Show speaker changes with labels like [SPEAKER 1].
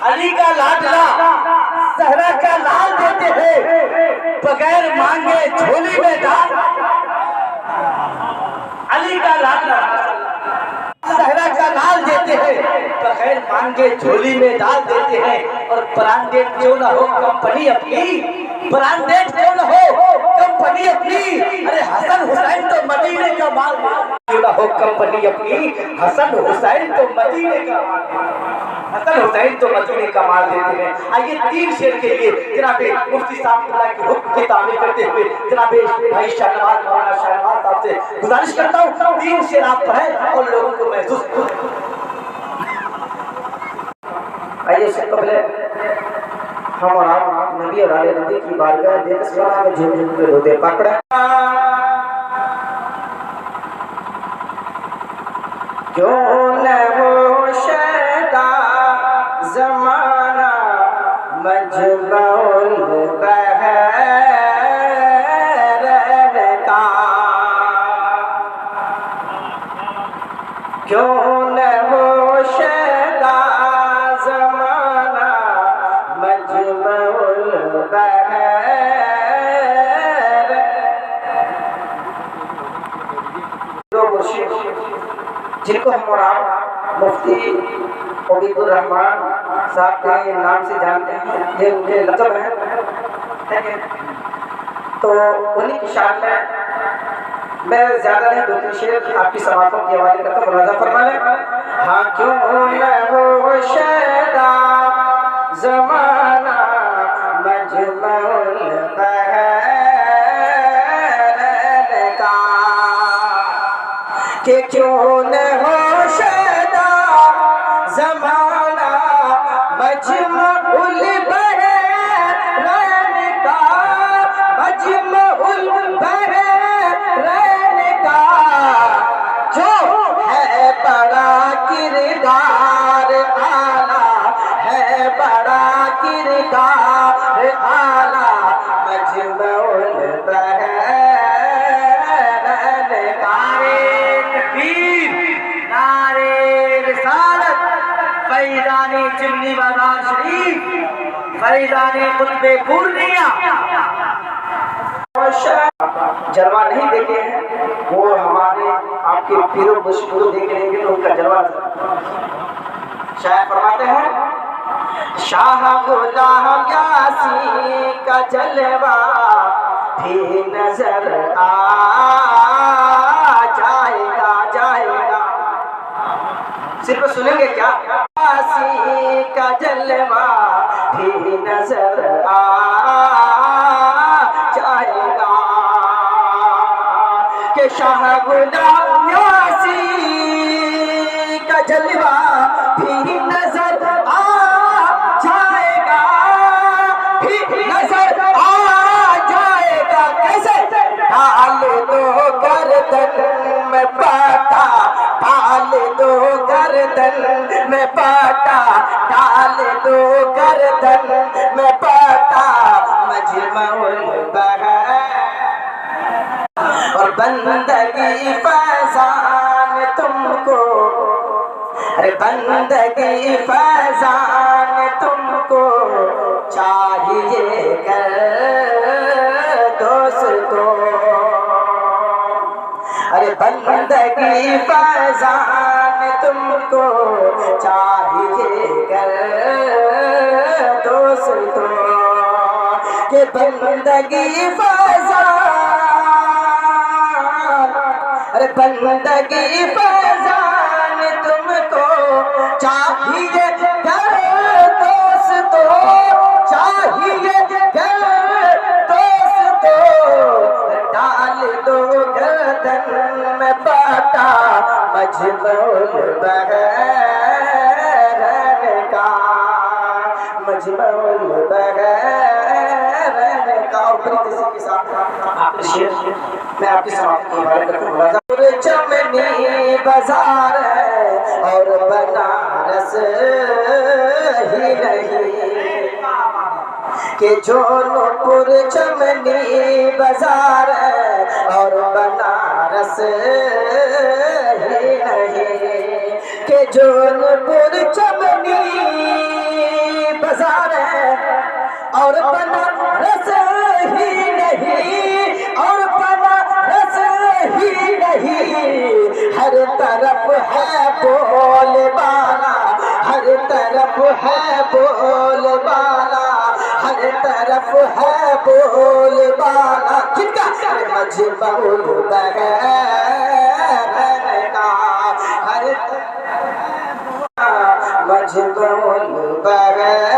[SPEAKER 1] अली का लाडला सहरा का लाल देते हैं, बगैर मांगे झोली में डाल। अली का लाडला सहरा का लाल देते हैं, बगैर मांगे झोली में डाल देते हैं। और ब्रांडेड क्यों ना हो कंपनी अपनी, ब्रांडेड क्यों ना हो कंपनी अपनी। अरे हसन हुसैन तो मदीने का माल, क्यों ना हो कंपनी अपनी। हसन हुसैन तो मदीने का माल, हसन हुसैन तो मदीने का माल देते हैं। आइए 3 शेर के लिए जनाबे मुफ्ती साहब के हुक्म की तामील करते हुए जनाबे भाई शाहनवाज मौलाना शाहनवाज साहब से गुजारिश करता हूँ 3 शेर आप पढ़ें और लोगों को महसूस। आइए इससे पहले हम और आप नबी और आले नबी की बारगाह बेकसुरा में झूम झूम के रोते पकड़ा। क्यों न हो शैदा ज़माना मजबूल बहर का, क्यों न हो शैदा ज़माना मजबूल बहर। जिनको हम और आप मुफ्ती अबीदुर रहमान साहब के नाम से जानते हैं, ये उनके लक़ब है। तो उन्हीं की शान में मैं ज़्यादा नहीं 2-3 शेर आपकी समातों के हवाले करता हूँ, मुलाज़ा फरमा लें। हाँ क्यों न हो शैदा ज़माना मजबूल बहर का, कि क्यों न हो शैदा ज़माना मजबूल बहर का, मजबूल बहर का। जो है बड़ा किरदार आला, है बड़ा किरदार आला मजबूल बहर का। नारे रिसालत फैज़ाने चिमनी बाजार शरीफ, फैज़ाने कुतुबे पूर्णिया। जलवा नहीं देखे हैं वो हमारे आपके पीरों मुश्किलों देख लेंगे तो उनका जलवा। शायद फरमाते हैं शाह गुलाम यासीन का जलवा भी नजर आ जाएगा, जाएगा। सिर्फ सुनेंगे क्या, यासीन का जलवा भी नजर आ जाएगा। के शाह गुलाम यासीन का जलवा भी नजर आ जाएगा, भी नजर आ जाएगा। कैसे? डाल दो गर्दन में पाटा, डाल दो गर्दन में पाटा, डाल दो गर्दन में पाटा मजबूल बहर। और बंदगी फैज़ान तुमको, अरे बंदगी फैज़ान तुमको चाहिए कर दोस्तों। अरे बंदगी फैज़ान तुमको चाहिए कर दोस्तों। के बंदगी फैज़ान, अरे बंदगी फैज़ान तुमको चाहिए कर दोस्तों, चाहिए कर दोस्तों। डाल दो गर्दन में पाटा मजबूल बहर का, मजबूल बहर का। ऊपरी किसी के साथ आपके शेर मैं आपकी समाप्त के हवाले करता हूँ। चमनी बाजार है और बनारस ही नहीं, के जौनपुर चमनी बाजार है और बनारस ही नहीं। के जौनपुर चमनी और बनारस ही नहीं, और बनारस ही नहीं, हर तरफ है बोलबाला, हर तरफ है बोलबाला, हर तरफ है बोलबाला। किनका? मजबूल बगैर का, हर मजबूल बगैर